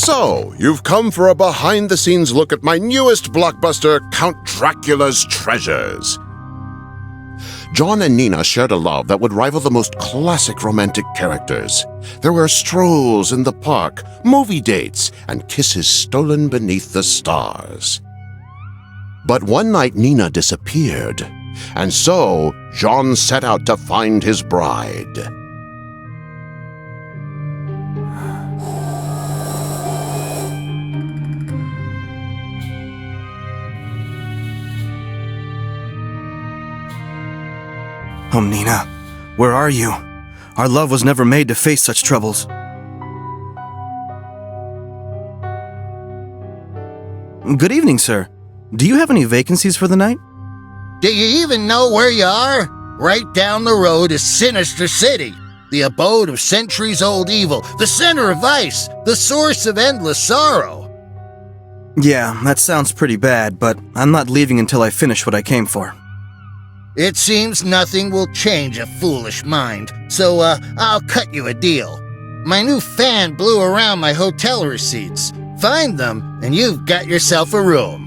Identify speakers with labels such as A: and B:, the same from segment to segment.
A: So, you've come for a behind-the-scenes look at my newest blockbuster, Count Dracula's Treasures. John and Nina shared a love that would rival the most classic romantic characters. There were strolls in the park, movie dates, and kisses stolen beneath the stars. But one night Nina disappeared, and so John set out to find his bride.
B: Oh, Nina, where are you? Our love was never made to face such troubles. Good evening, sir. Do you have any vacancies for the night?
C: Do you even know where you are? Right down the road is Sinister City, the abode of centuries-old evil, the center of vice, the source of endless sorrow.
B: Yeah, that sounds pretty bad, but I'm not leaving until I finish what I came for.
C: It seems nothing will change a foolish mind, so I'll cut you a deal. My new fan blew around my hotel receipts. Find them, and you've got yourself a room.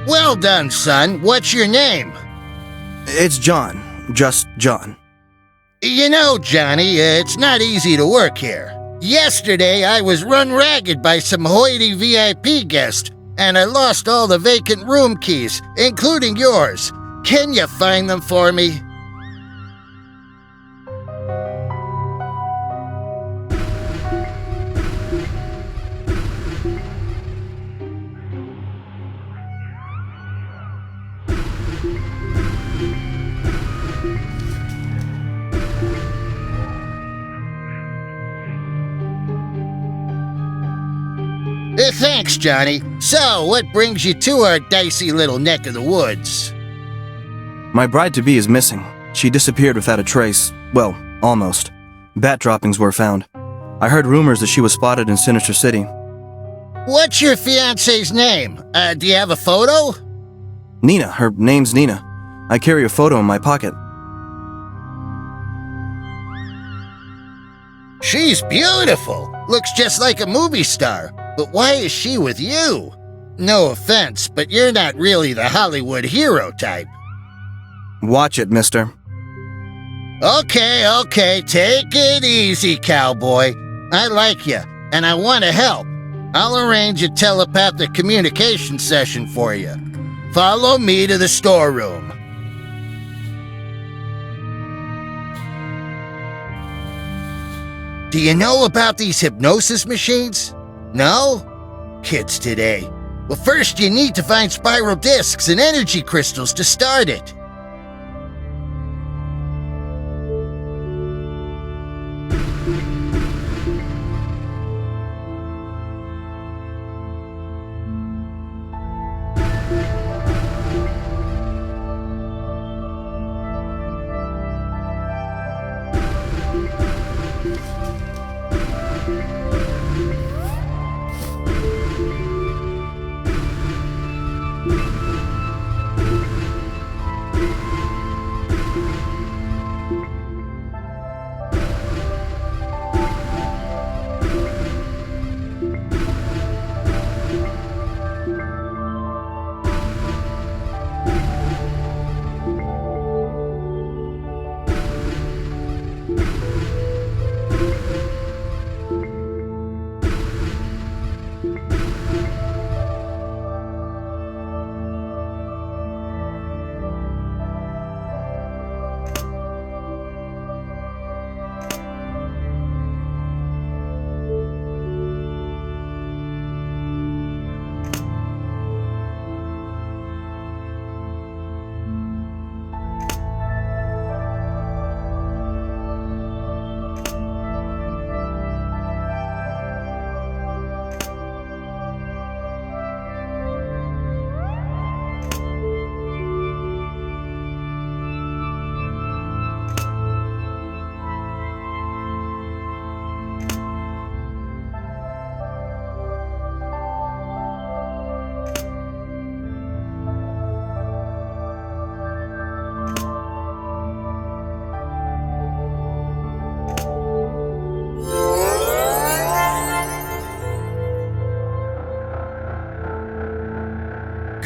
C: Well done, son. What's your name?
B: It's John. Just John.
C: You know, Johnny, it's not easy to work here. Yesterday, I was run ragged by some hoity VIP guest, and I lost all the vacant room keys, including yours. Can you find them for me? Thanks, Johnny. So, what brings you to our dicey little neck of the woods?
B: My bride-to-be is missing. She disappeared without a trace. Well, almost. Bat droppings were found. I heard rumors that she was spotted in Sinister City.
C: What's your fiancé's name? Do you have a photo?
B: Nina. Her name's Nina. I carry a photo in my pocket.
C: She's beautiful. Looks just like a movie star. But why is she with you? No offense, but you're not really the Hollywood hero type.
B: Watch it, mister.
C: Okay, take it easy, cowboy. I like you, and I want to help. I'll arrange a telepathic communication session for you. Follow me to the storeroom. Do you know about these hypnosis machines? No? Kids today. Well, first you need to find spiral discs and energy crystals to start it.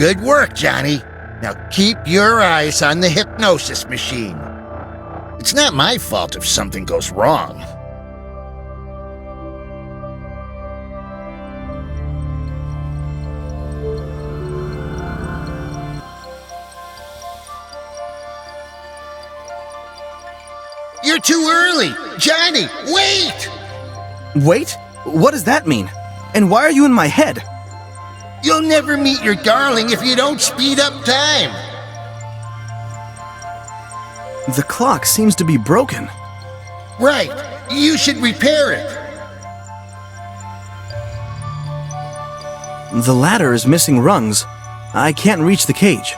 C: Good work, Johnny. Now keep your eyes on the hypnosis machine. It's not my fault if something goes wrong. You're too early! Johnny, wait!
B: Wait? What does that mean? And why are you in my head?
C: You'll never meet your darling if you don't speed up time.
B: The clock seems to be broken.
C: Right. You should repair it.
B: The ladder is missing rungs. I can't reach the cage.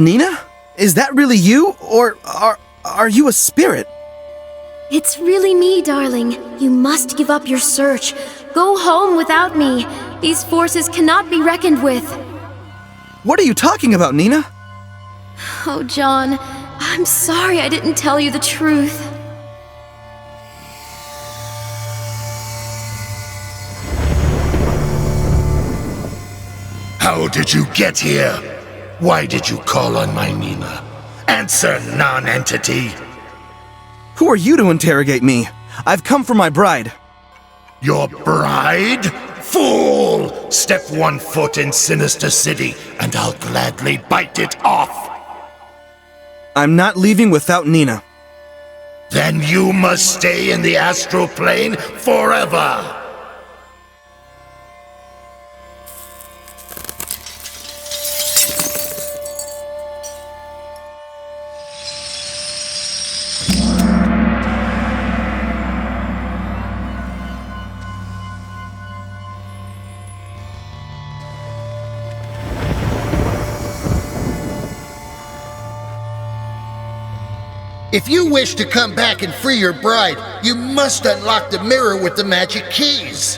B: Nina? Is that really you? Or are you a spirit?
D: It's really me, darling. You must give up your search. Go home without me. These forces cannot be reckoned with.
B: What are you talking about, Nina?
D: Oh, John, I'm sorry I didn't tell you the truth.
E: How did you get here? Why did you call on my Nina? Answer, non-entity!
B: Who are you to interrogate me? I've come for my bride.
E: Your bride? Fool! Step 1 foot in Sinister City, and I'll gladly bite it off!
B: I'm not leaving without Nina.
E: Then you must stay in the astral plane forever!
C: If you wish to come back and free your bride, you must unlock the mirror with the magic keys.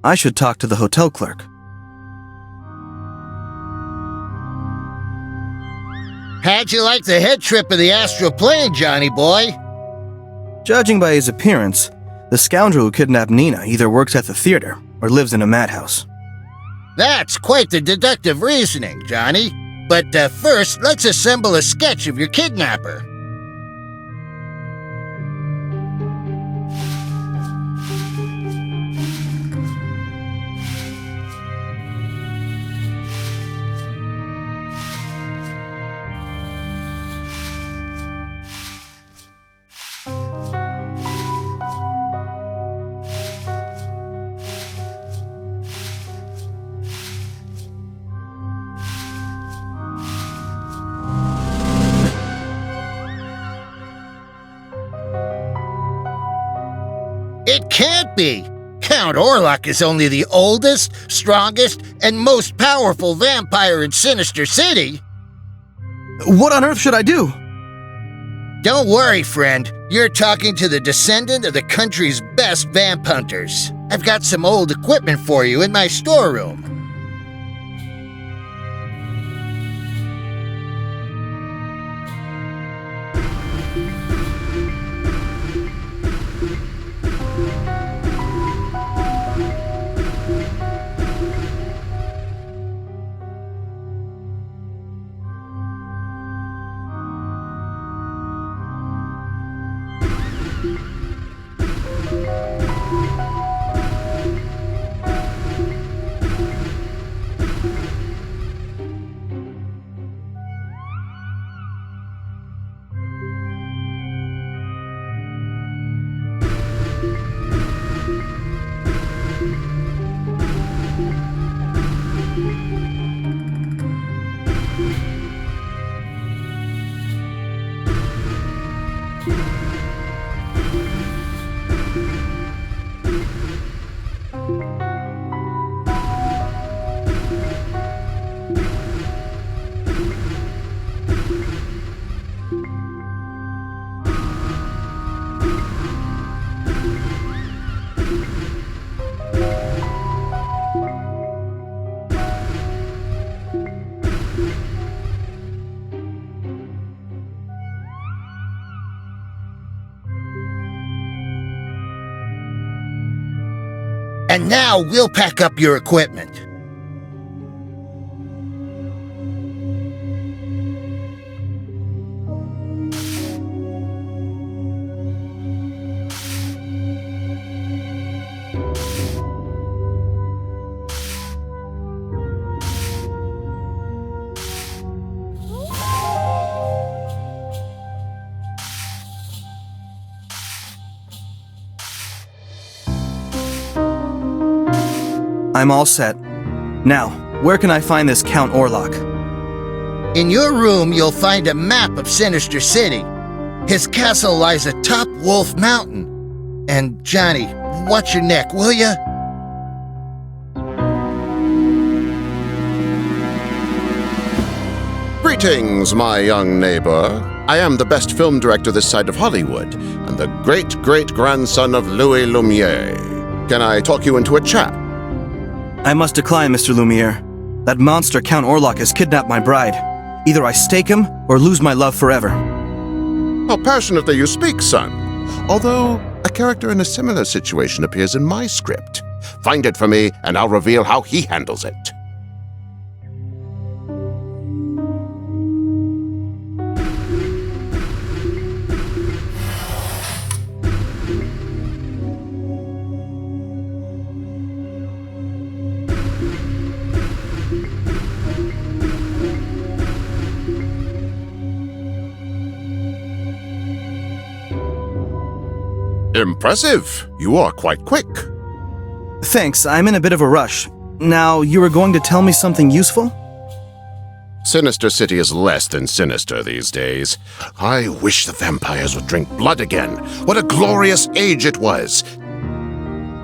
B: I should talk to the hotel clerk.
C: How'd you like the head trip of the astral plane, Johnny boy?
B: Judging by his appearance, the scoundrel who kidnapped Nina either works at the theater or lives in a madhouse.
C: That's quite the deductive reasoning, Johnny. But first, let's assemble a sketch of your kidnapper. It can't be! Count Orlok is only the oldest, strongest, and most powerful vampire in Sinister City.
B: What on earth should I do?
C: Don't worry, friend. You're talking to the descendant of the country's best vamp hunters. I've got some old equipment for you in my storeroom. And now we'll pack up your equipment.
B: I'm all set. Now, where can I find this Count Orlok?
C: In your room, you'll find a map of Sinister City. His castle lies atop Wolf Mountain. And Johnny, watch your neck, will ya?
A: Greetings, my young neighbor. I am the best film director this side of Hollywood, and the great-great-grandson of Louis Lumiere. Can I talk you into a chat?
B: I must decline, Mr. Lumiere. That monster Count Orlok has kidnapped my bride. Either I stake him or lose my love forever.
A: How passionately you speak, son. Although, a character in a similar situation appears in my script. Find it for me, and I'll reveal how he handles it. Impressive. You are quite quick.
B: Thanks, I'm in a bit of a rush. Now, you were going to tell me something useful?
A: Sinister City is less than sinister these days. I wish the vampires would drink blood again. What a glorious age it was.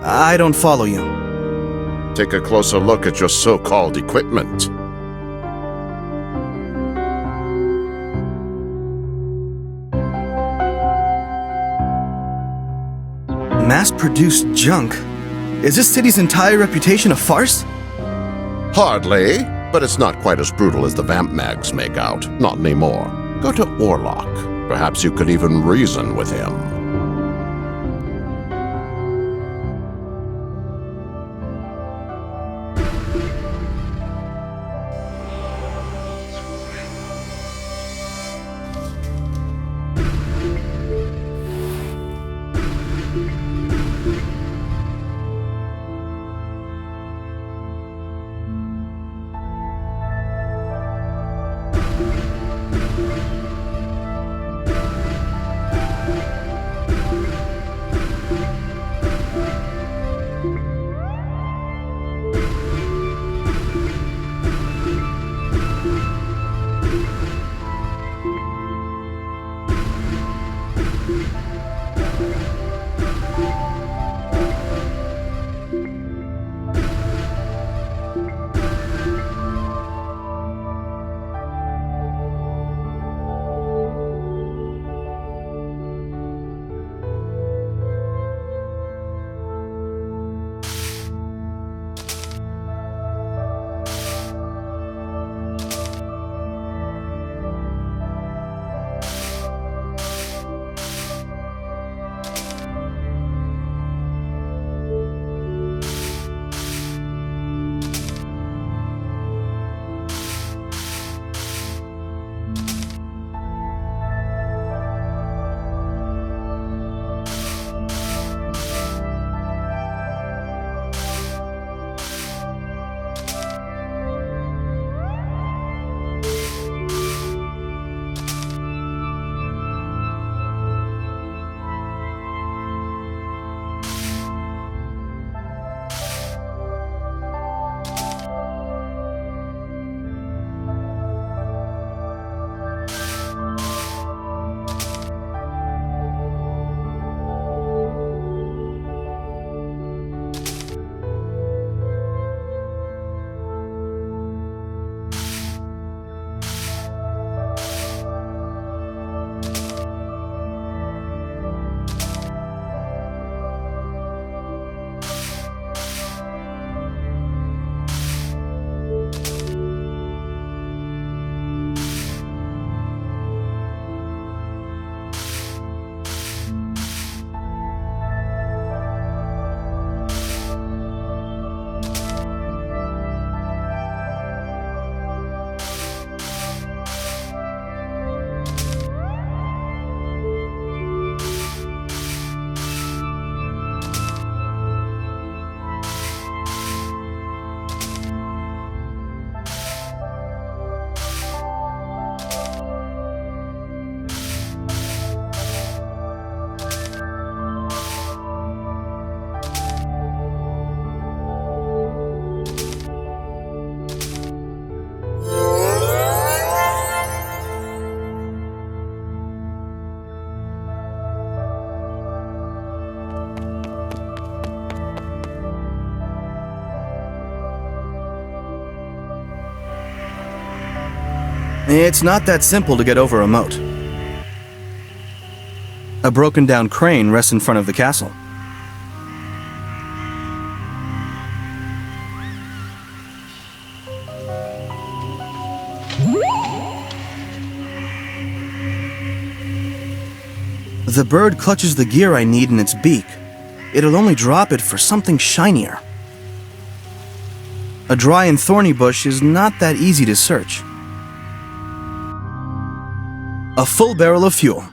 B: I don't follow you.
A: Take a closer look at your so-called equipment.
B: Mass-produced junk? Is this city's entire reputation a farce?
A: Hardly, but it's not quite as brutal as the vamp mags make out. Not anymore. Go to Orlok. Perhaps you could even reason with him.
B: It's not that simple to get over a moat. A broken-down crane rests in front of the castle. The bird clutches the gear I need in its beak. It'll only drop it for something shinier. A dry and thorny bush is not that easy to search. A full barrel of fuel.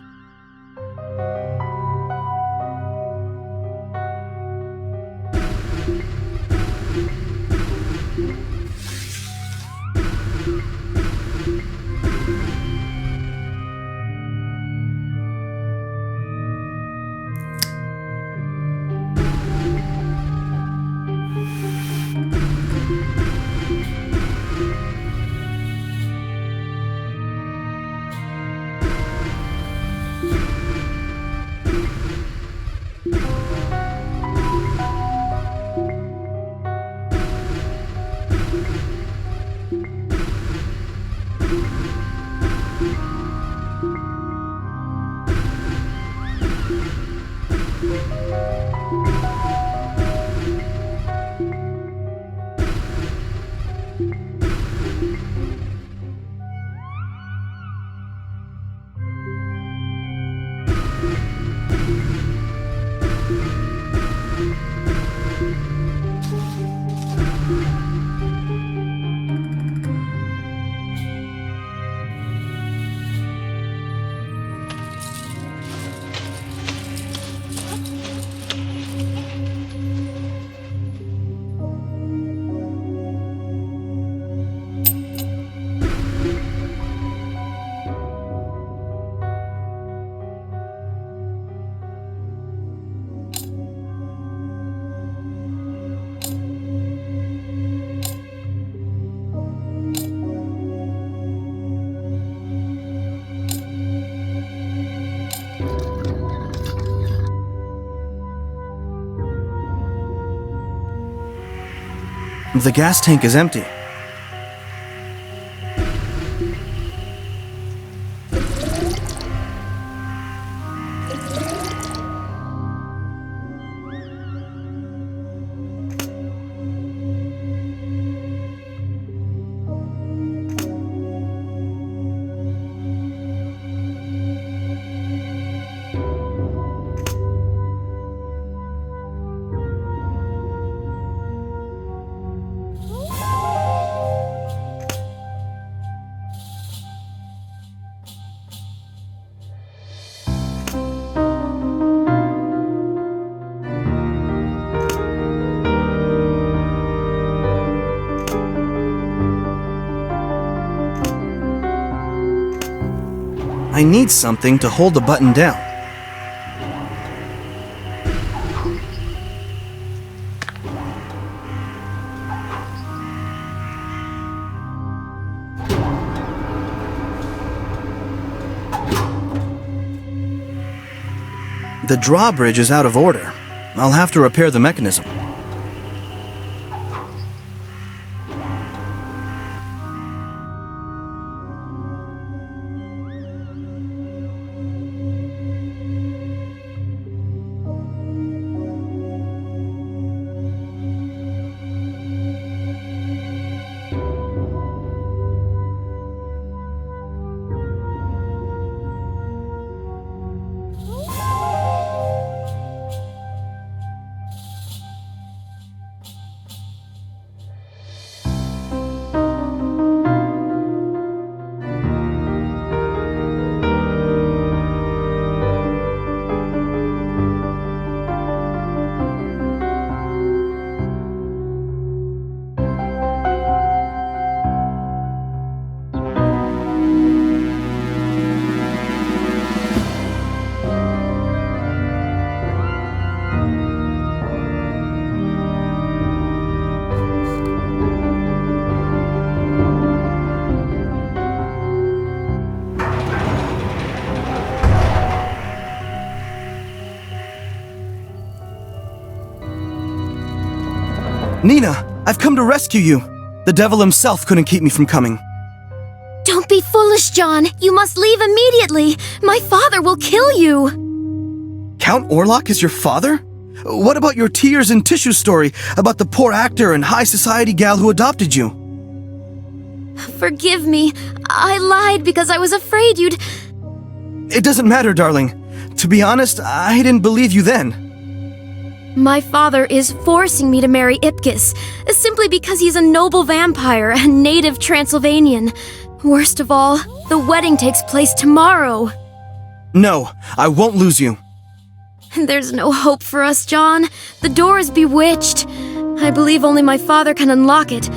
B: The gas tank is empty. I need something to hold the button down. The drawbridge is out of order. I'll have to repair the mechanism. Nina, I've come to rescue you. The devil himself couldn't keep me from coming.
D: Don't be foolish, John. You must leave immediately. My father will kill you.
B: Count Orlok is your father? What about your tears and tissue story about the poor actor and high society gal who adopted you?
D: Forgive me. I lied because I was afraid you'd...
B: It doesn't matter, darling. To be honest, I didn't believe you then.
D: My father is forcing me to marry Ipkiss, simply because he's a noble vampire and native Transylvanian. Worst of all, the wedding takes place tomorrow.
B: No, I won't lose you.
D: There's no hope for us, John. The door is bewitched. I believe only my father can unlock it.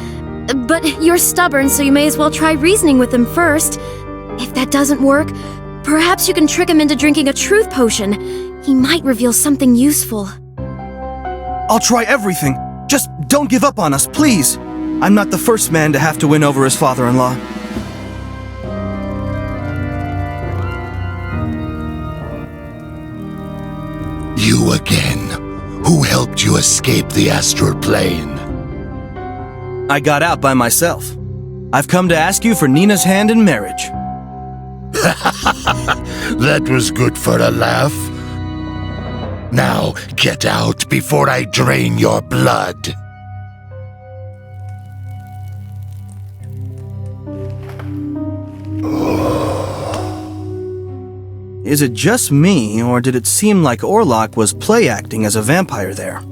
D: But you're stubborn, so you may as well try reasoning with him first. If that doesn't work, perhaps you can trick him into drinking a truth potion. He might reveal something useful.
B: I'll try everything. Just don't give up on us, please. I'm not the first man to have to win over his father-in-law.
E: You again. Who helped you escape the astral plane?
B: I got out by myself. I've come to ask you for Nina's hand in marriage.
E: That was good for a laugh. Now, get out before I drain your blood.
B: Is it just me, or did it seem like Orlok was play-acting as a vampire there?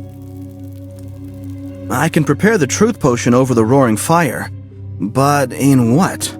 B: I can prepare the truth potion over the roaring fire, but in what?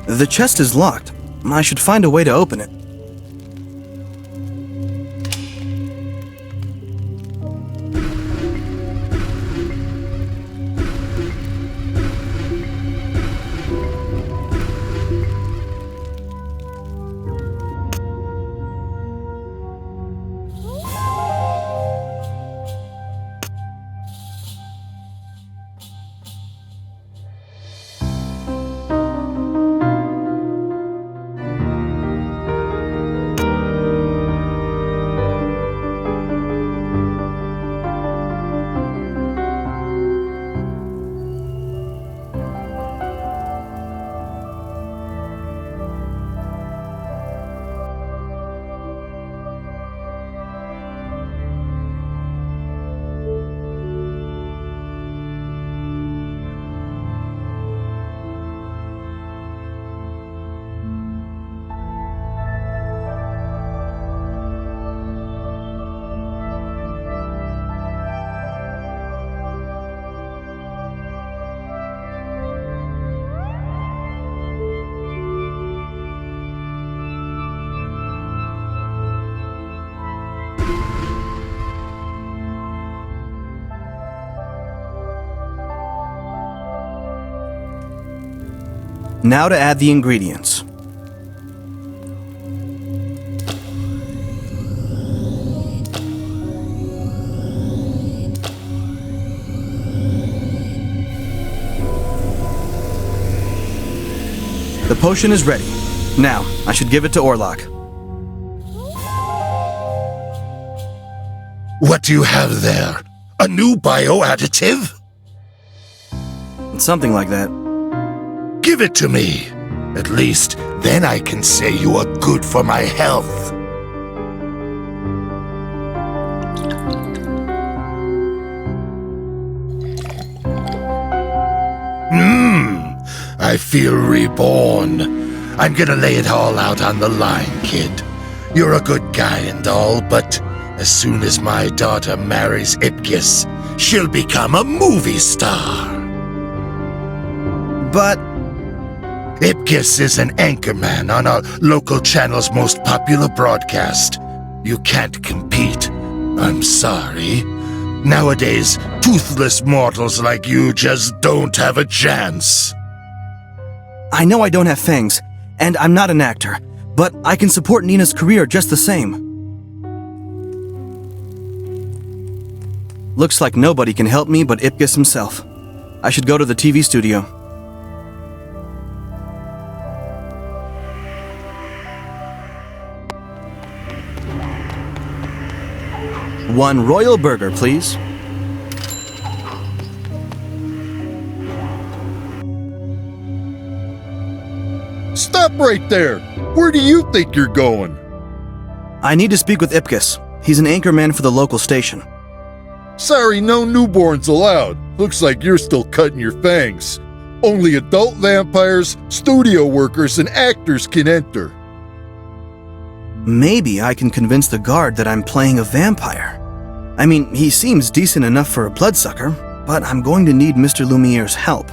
B: The chest is locked. I should find a way to open it. Now to add the ingredients. The potion is ready. Now, I should give it to Orlok.
E: What do you have there? A new bioadditive?
B: Something like that.
E: Give it to me. At least, then I can say you are good for my health. I feel reborn. I'm gonna lay it all out on the line, kid. you're a good guy and all, but as soon as my daughter marries Ipkiss, she'll become a movie star.
B: But
E: Ipkiss is an anchorman on our local channel's most popular broadcast. You can't compete. I'm sorry. Nowadays, toothless mortals like you just don't have a chance.
B: I know I don't have fangs, and I'm not an actor, but I can support Nina's career just the same. Looks like nobody can help me but Ipkiss himself. I should go to the TV studio. One royal burger, please.
F: Stop right there! Where do you think you're going?
B: I need to speak with Ipkiss. He's an anchorman for the local station.
F: Sorry, no newborns allowed. Looks like you're still cutting your fangs. Only adult vampires, studio workers, and actors can enter.
B: Maybe I can convince the guard that I'm playing a vampire. I mean, he seems decent enough for a bloodsucker, but I'm going to need Mr. Lumiere's help.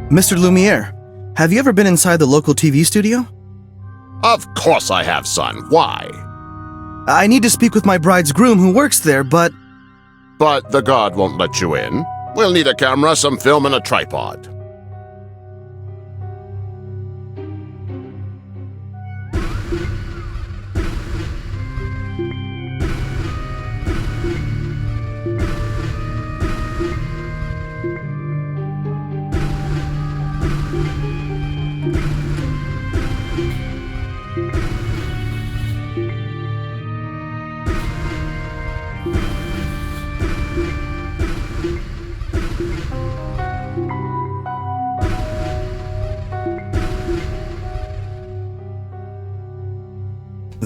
B: Mr. Lumiere, have you ever been inside the local TV studio?
A: Of course I have, son. Why?
B: I need to speak with my bride's groom who works there, but
A: But the guard won't let you in. We'll need a camera, some film, and a tripod.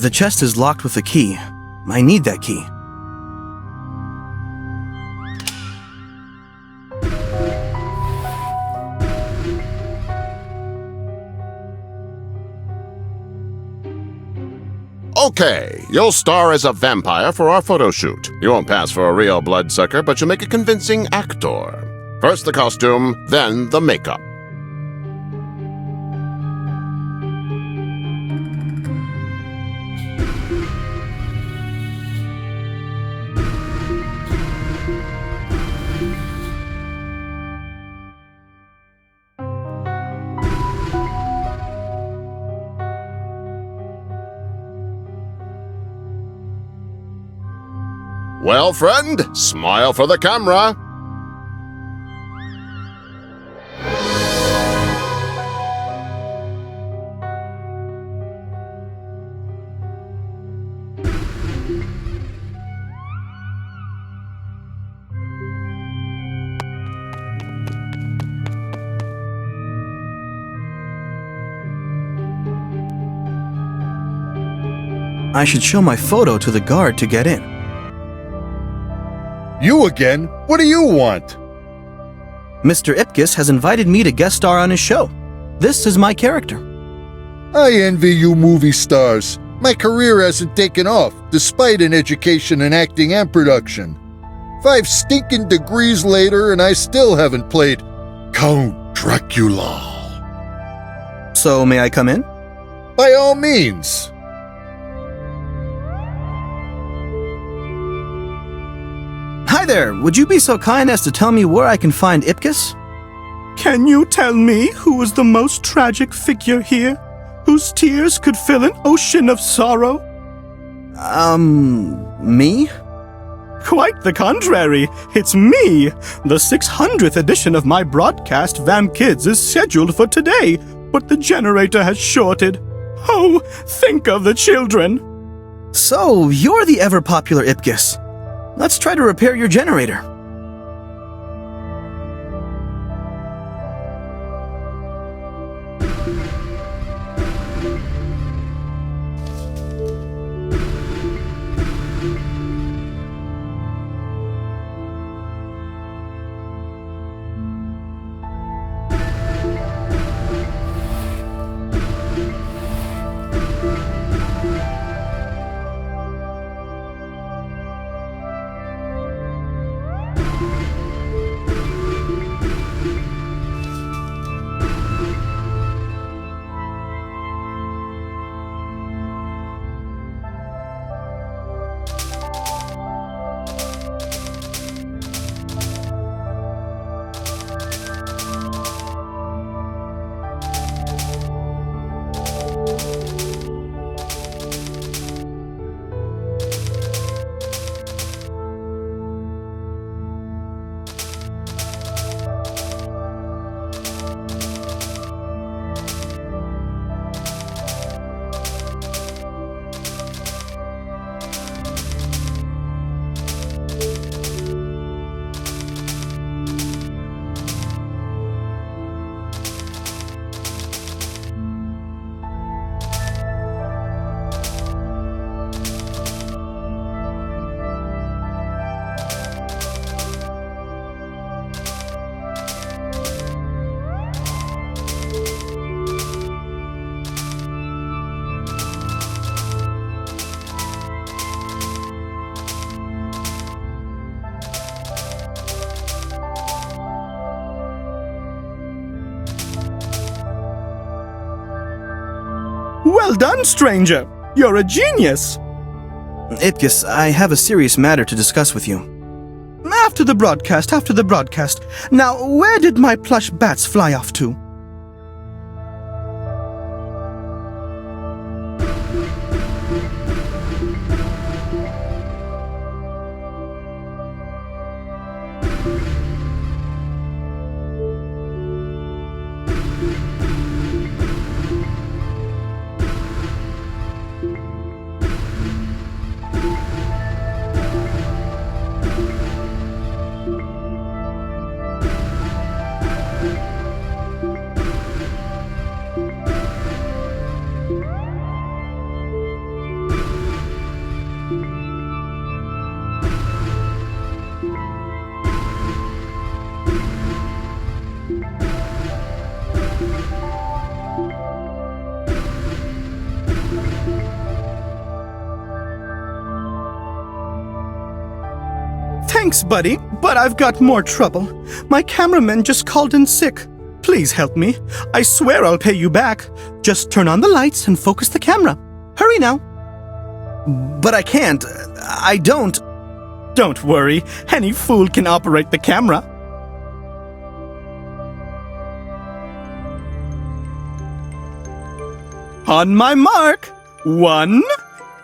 B: the chest is locked with a key. I need that key.
A: Okay, you'll star as a vampire for our photo shoot. You won't pass for a real bloodsucker, but you'll make a convincing actor. First the costume, then the makeup. Well, friend, smile for the camera.
B: I should show my photo to the guard to get in.
F: You again? What do you want?
B: Mr. Ipkiss has invited me to guest star on his show. This is my character.
F: I envy you movie stars. My career hasn't taken off, despite an education in acting and production. 5 stinking degrees later, and I still haven't played Count Dracula.
B: So may I come in?
F: By all means.
B: Hi there, would you be so kind as to tell me where I can find Ipkiss?
G: Can you tell me who is the most tragic figure here, whose tears could fill an ocean of sorrow?
B: Me?
G: Quite the contrary. It's me. The 600th edition of my broadcast, Vam Kids, is scheduled for today, but the generator has shorted. Oh, think of the children.
B: So, you're the ever-popular Ipkiss. Let's try to repair your generator.
G: Well done, stranger. You're a genius.
B: Ipkiss, I have a serious matter to discuss with you.
G: After the broadcast. Now, where did my plush bats fly off to? Thanks, buddy, but I've got more trouble. My cameraman just called in sick. Please help me. I swear I'll pay you back. Just turn on the lights and focus the camera. Hurry now.
B: But I can't. I don't.
G: Don't worry. Any fool can operate the camera. On my mark. 1,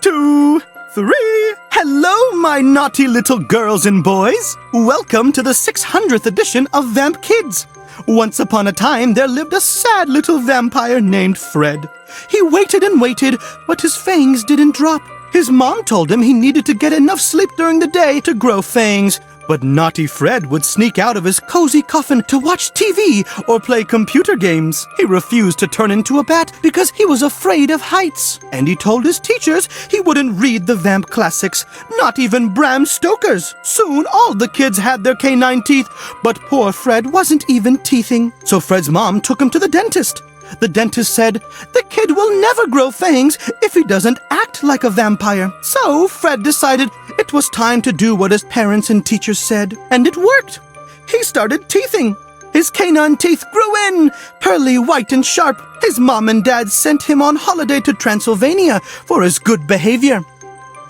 G: 2, 3. Hello, my naughty little girls and boys. Welcome to the 600th edition of Vamp Kids. Once upon a time, there lived a sad little vampire named Fred. He waited and waited, but his fangs didn't drop. His mom told him he needed to get enough sleep during the day to grow fangs. But naughty Fred would sneak out of his cozy coffin to watch TV or play computer games. He refused to turn into a bat because he was afraid of heights. And he told his teachers he wouldn't read the vamp classics, not even Bram Stoker's. Soon, all the kids had their canine teeth, but poor Fred wasn't even teething. So Fred's mom took him to the dentist. The dentist said, the kid will never grow fangs if he doesn't act like a vampire. So Fred decided it was time to do what his parents and teachers said. And it worked. He started teething. His canine teeth grew in, pearly white and sharp. His mom and dad sent him on holiday to Transylvania for his good behavior.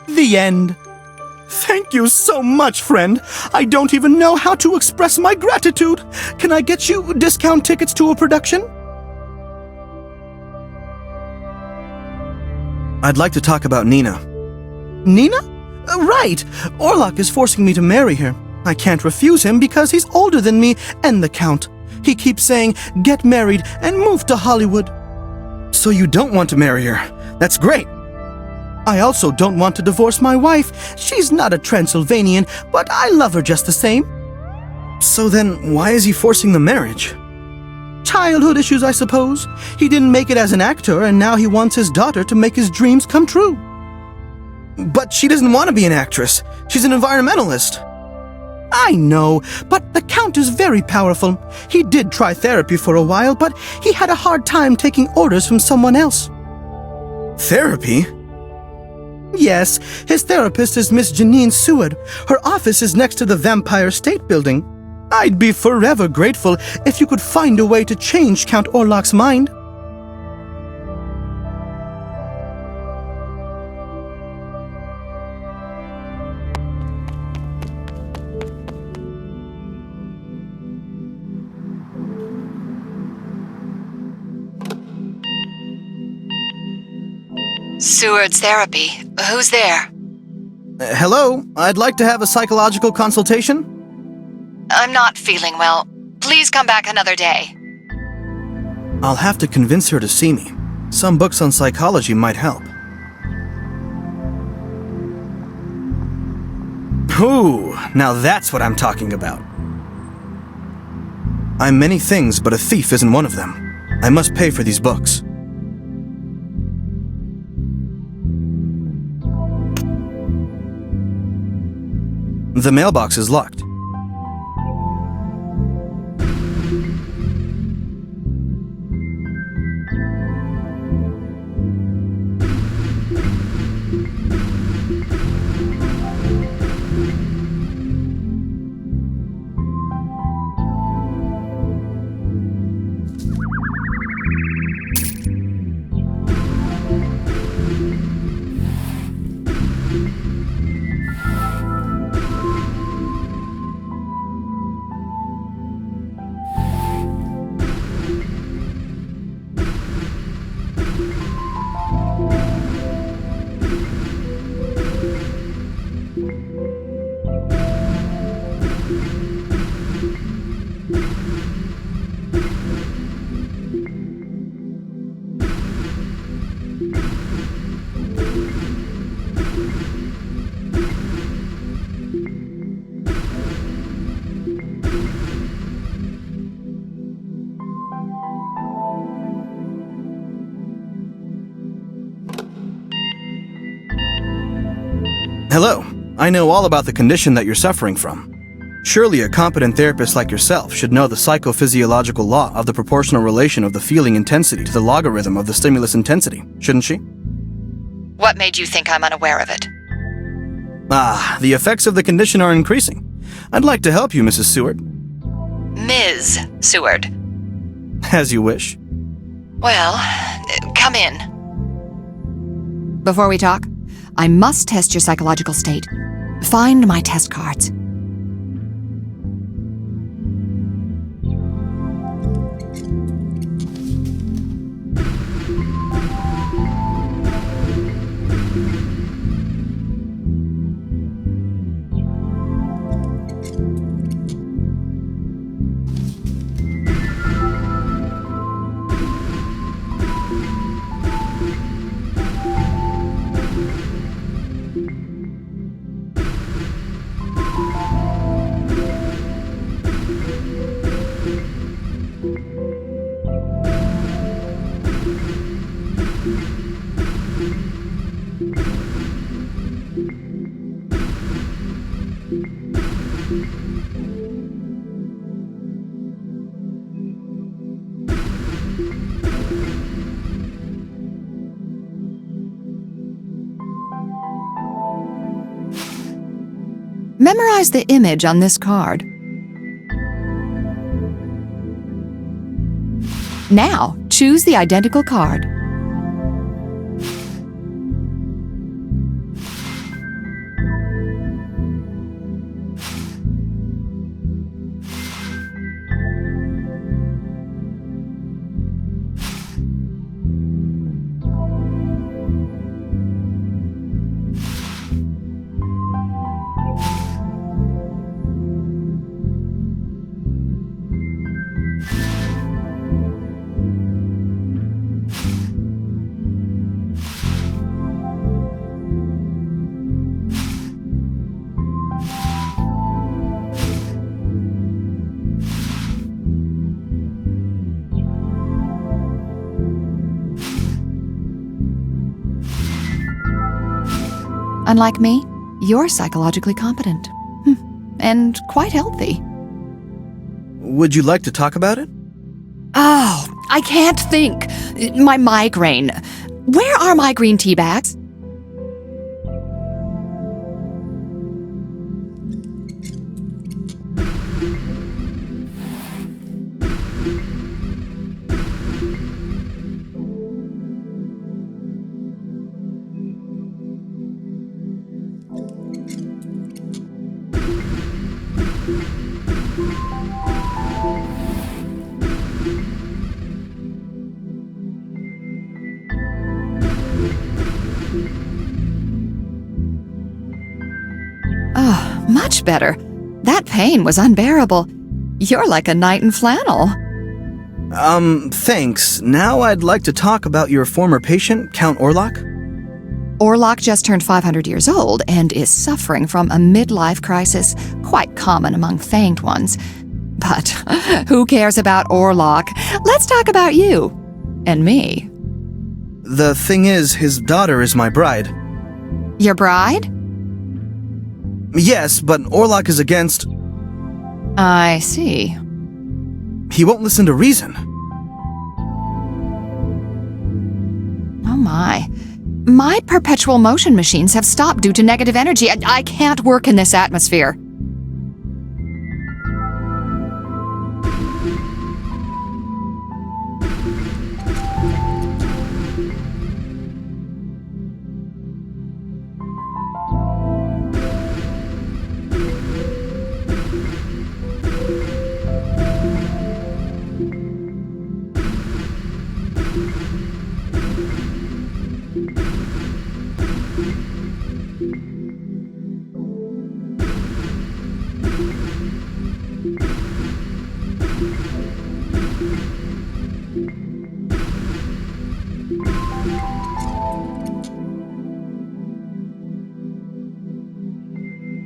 G: The end. Thank you so much, friend. I don't even know how to express my gratitude. Can I get you discount tickets to a production?
B: I'd like to talk about Nina.
G: Nina? Right. Orlok is forcing me to marry her. I can't refuse him because he's older than me and the Count. He keeps saying, get married and move to Hollywood.
B: So you don't want to marry her. That's great.
G: I also don't want to divorce my wife. She's not a Transylvanian, but I love her just the same.
B: So then, why is he forcing the marriage?
G: Childhood issues, I suppose. He didn't make it as an actor, and now he wants his daughter to make his dreams come true.
B: But she doesn't want to be an actress. She's an environmentalist.
G: I know, but the Count is very powerful. He did try therapy for a while, but he had a hard time taking orders from someone else.
B: Therapy?
G: Yes, his therapist is Miss Janine Seward. Her office is next to the Vampire State Building. I'd be forever grateful if you could find a way to change Count Orlok's mind.
H: Seward's therapy. Who's there?
B: Hello, I'd like to have a psychological consultation.
H: I'm not feeling well. Please come back another day.
B: I'll have to convince her to see me. Some books on psychology might help. Ooh, now that's what I'm talking about. I'm many things, but a thief isn't one of them. I must pay for these books. The mailbox is locked. Hello. I know all about the condition that you're suffering from. Surely a competent therapist like yourself should know the psychophysiological law of the proportional relation of the feeling intensity to the logarithm of the stimulus intensity, shouldn't she?
H: What made you think I'm unaware of it?
B: The effects of the condition are increasing. I'd like to help you, Mrs. Seward.
H: Ms. Seward.
B: As you wish.
H: Well, come in.
I: Before we talk, I must test your psychological state. Find my test cards. Memorize the image on this card. Now, choose the identical card. Unlike me, you're psychologically competent. And quite healthy.
B: Would you like to talk about it?
I: Oh, I can't think. My migraine. Where are my green tea bags? Oh, much better. That pain was unbearable. You're like a knight in flannel.
B: Thanks. Now I'd like to talk about your former patient, Count Orlok.
I: Orlok just turned 500 years old and is suffering from a midlife crisis, quite common among fanged ones. But who cares about Orlok? Let's talk about you. And me.
B: The thing is, his daughter is my bride.
I: Your bride?
B: Yes, but Orlok is against...
I: I see.
B: He won't listen to reason.
I: Oh my. My perpetual motion machines have stopped due to negative energy. I can't work in this atmosphere.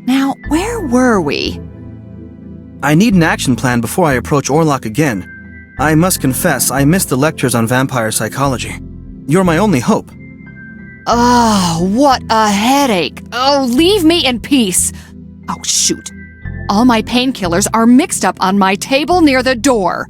I: Now, where were we?
B: I need an action plan before I approach Orlok again. I must confess, I missed the lectures on vampire psychology. You're my only hope.
I: Oh, what a headache. Oh, leave me in peace. Oh, shoot. All my painkillers are mixed up on my table near the door.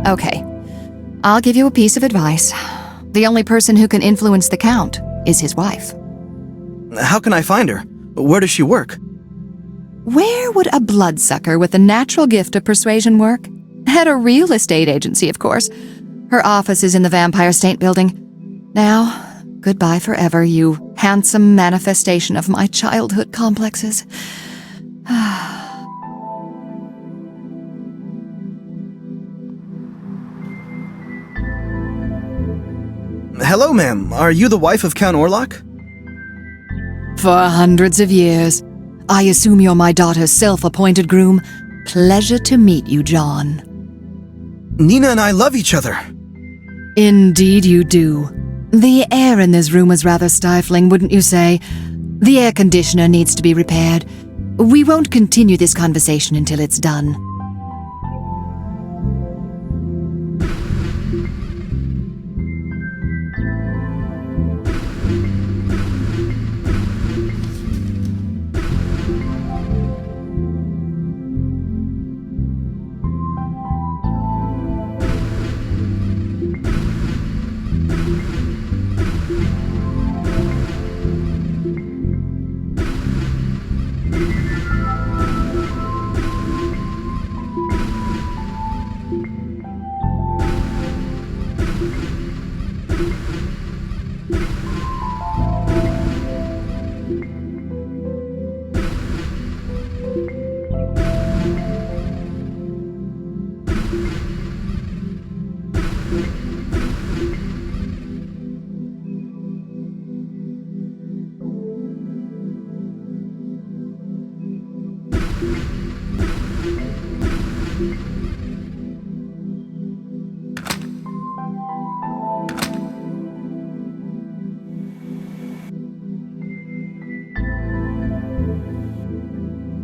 I: Okay, I'll give you a piece of advice. The only person who can influence the Count is his wife.
B: How can I find her? Where does she work?
I: Where would a bloodsucker with the natural gift of persuasion work? At a real estate agency, of course. Her office is in the Vampire State Building. Now, goodbye forever, you handsome manifestation of my childhood complexes.
B: Hello, ma'am. Are you the wife of Count Orlok?
I: For hundreds of years. I assume you're my daughter's self-appointed groom. Pleasure to meet you, John.
B: Nina and I love each other.
I: Indeed you do. The air in this room is rather stifling, wouldn't you say? The air conditioner needs to be repaired. We won't continue this conversation until it's done.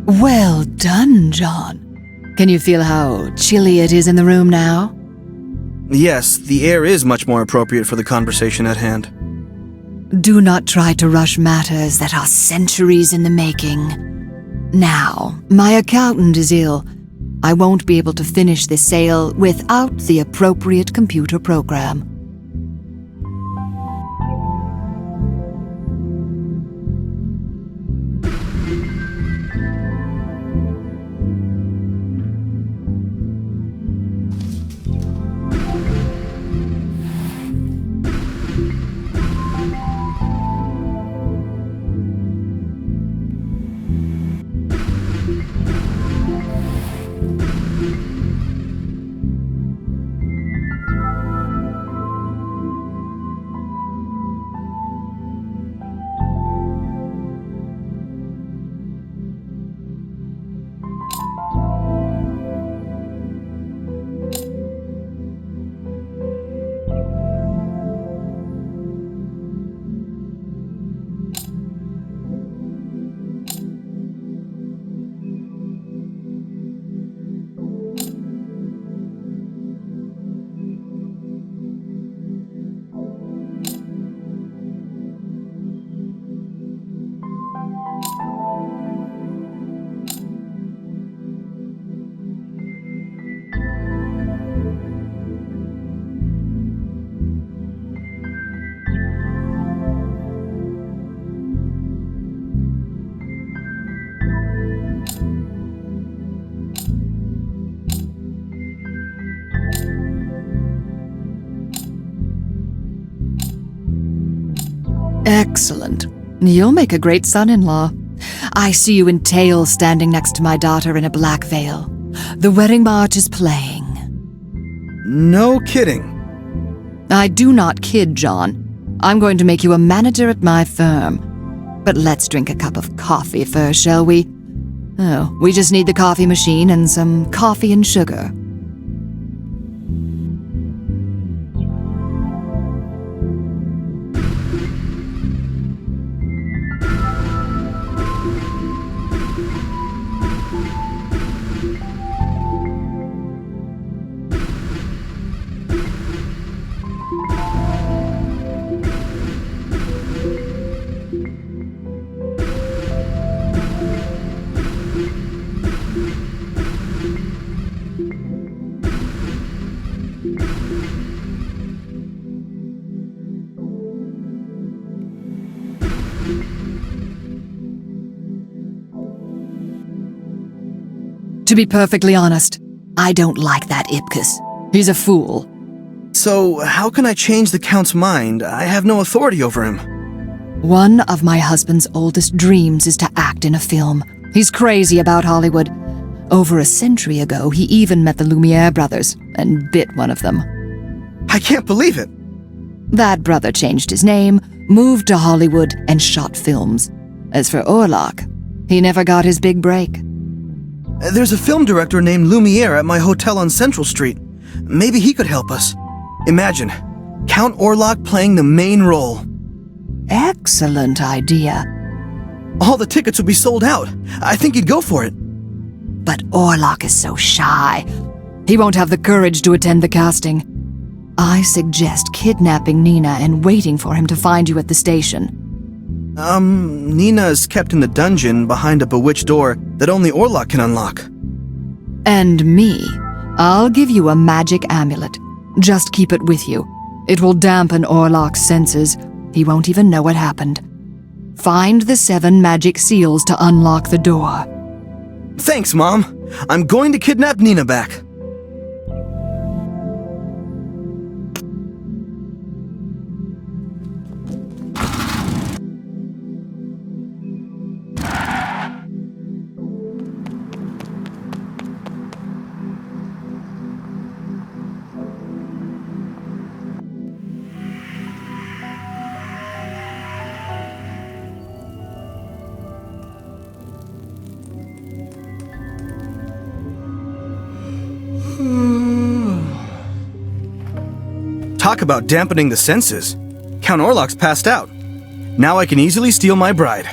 I: Well done, John. Can you feel how chilly it is in the room now?
B: Yes, the air is much more appropriate for the conversation at hand.
I: Do not try to rush matters that are centuries in the making. Now, my accountant is ill. I won't be able to finish this sale without the appropriate computer program. Excellent. You'll make a great son-in-law. I see you in tails standing next to my daughter in a black veil. The wedding march is playing.
B: No kidding.
I: I do not kid, John. I'm going to make you a manager at my firm. But let's drink a cup of coffee first, shall we? Oh, we just need the coffee machine and some coffee and sugar. To be perfectly honest, I don't like that Ipkiss. He's a fool.
B: So, how can I change the Count's mind? I have no authority over him.
I: One of my husband's oldest dreams is to act in a film. He's crazy about Hollywood. Over a century ago, he even met the Lumiere brothers and bit one of them.
B: I can't believe it.
I: That brother changed his name, moved to Hollywood, and shot films. As for Orlok, he never got his big break.
B: There's a film director named Lumiere at my hotel on Central Street. Maybe he could help us. Imagine, Count Orlok playing the main role.
I: Excellent idea.
B: All the tickets would be sold out. I think he'd go for it.
I: But Orlok is so shy. He won't have the courage to attend the casting. I suggest kidnapping Nina and waiting for him to find you at the station.
B: Nina is kept in the dungeon behind a bewitched door that only Orlok can unlock.
I: And me. I'll give you a magic amulet. Just keep it with you. It will dampen Orlok's senses. He won't even know what happened. Find the 7 magic seals to unlock the door.
B: Thanks, Mom. I'm going to kidnap Nina back. Talk about dampening the senses. Count Orlok's passed out. Now I can easily steal my bride.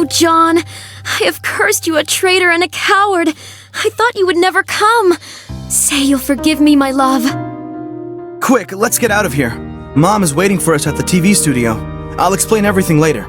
D: John. I have cursed you a traitor and a coward. I thought you would never come. Say you'll forgive me, my love.
B: Quick, let's get out of here. Mom is waiting for us at the TV studio. I'll explain everything later.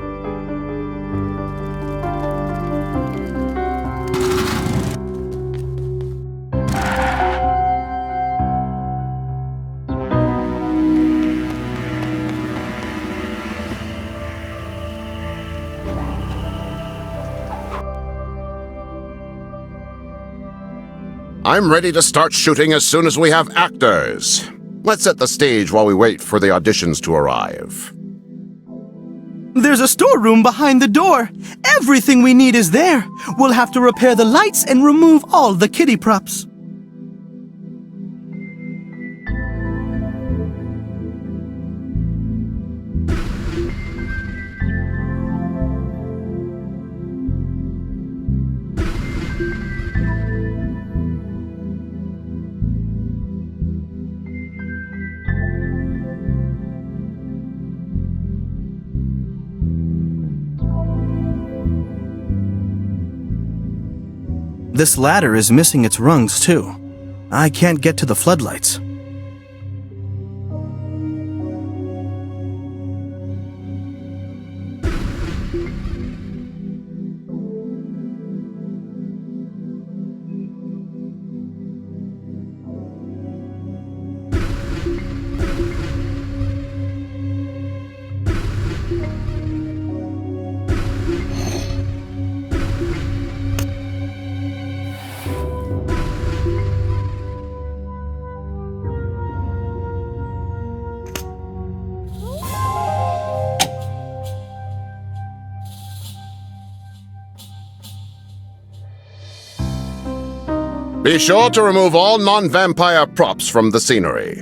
A: I'm ready to start shooting as soon as we have actors. Let's set the stage while we wait for the auditions to arrive.
G: There's a storeroom behind the door. Everything we need is there. We'll have to repair the lights and remove all the kiddie props.
B: This ladder is missing its rungs, too. I can't get to the floodlights.
A: Be sure to remove all non-vampire props from the scenery.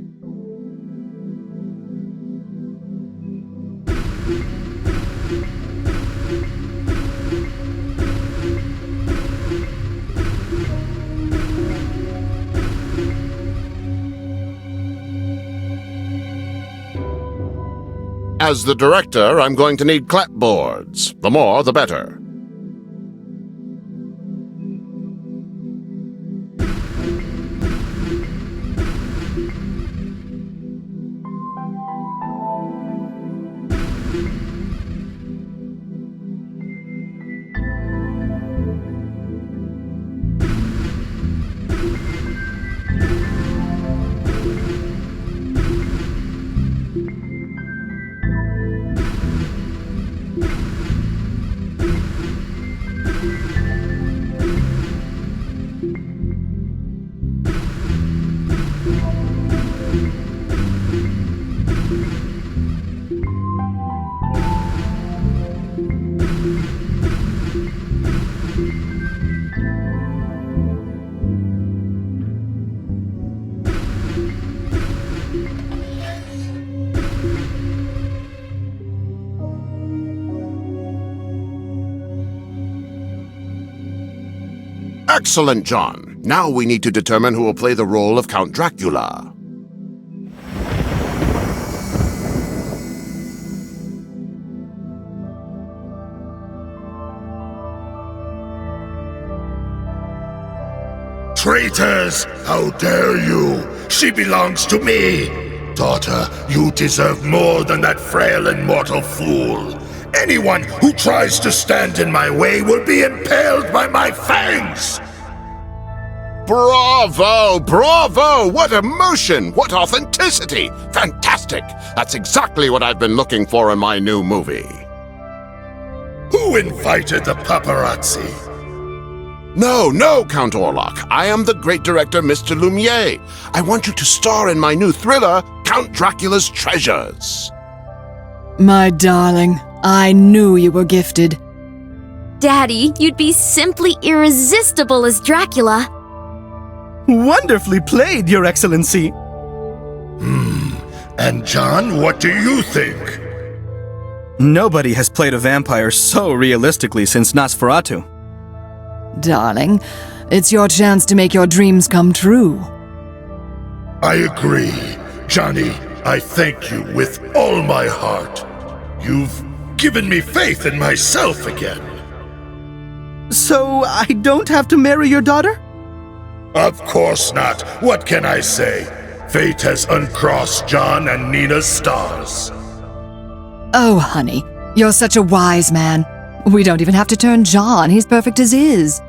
A: As the director, I'm going to need clapboards. The more, the better. Excellent, John. Now we need to determine who will play the role of Count Dracula.
E: Traitors! How dare you! She belongs to me! Daughter, you deserve more than that frail and mortal fool. Anyone who tries to stand in my way will be impaled by my fangs!
A: Bravo! Bravo! What emotion! What authenticity! Fantastic! That's exactly what I've been looking for in my new movie.
E: Who invited the paparazzi?
A: No, Count Orlok. I am the great director, Mr. Lumiere. I want you to star in my new thriller, Count Dracula's Treasures.
J: My darling, I knew you were gifted.
D: Daddy, you'd be simply irresistible as Dracula.
G: Wonderfully played, Your Excellency.
E: And John, what do you think?
B: Nobody has played a vampire so realistically since Nosferatu.
J: Darling, it's your chance to make your dreams come true.
E: I agree. Johnny, I thank you with all my heart. You've given me faith in myself again.
G: So I don't have to marry your daughter?
E: Of course not. What can I say? Fate has uncrossed John and Nina's stars.
J: Oh, honey, you're such a wise man. We don't even have to turn John. He's perfect as is.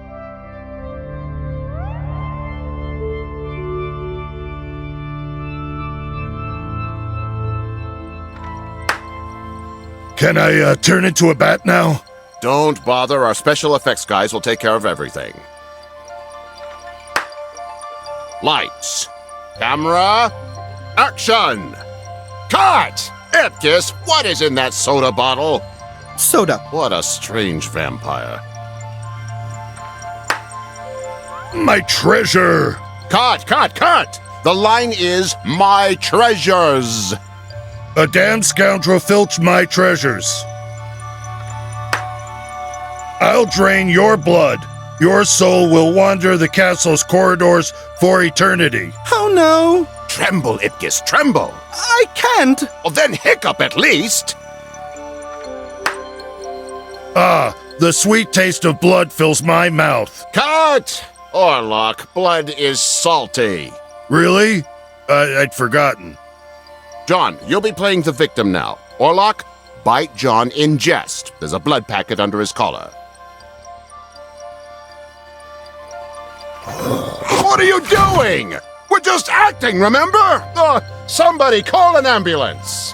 E: Can I turn into a bat now?
A: Don't bother, our special effects guys will take care of everything. Lights. Camera. Action! Cut! Ipkiss, what is in that soda bottle?
G: Soda.
A: What a strange vampire.
E: My treasure!
A: Cut! The line is, my treasures.
E: A damn scoundrel filched my treasures. I'll drain your blood. Your soul will wander the castle's corridors for eternity.
G: Oh no!
A: Tremble, Ipkiss, tremble.
G: I can't!
A: Well, then hiccup at least.
E: Ah, the sweet taste of blood fills my mouth.
A: Cut! Orlok, blood is salty.
E: Really? I'd forgotten.
A: John, you'll be playing the victim now. Orlok, bite John in jest. There's a blood packet under his collar. What are you doing? We're just acting, remember? Somebody call an ambulance.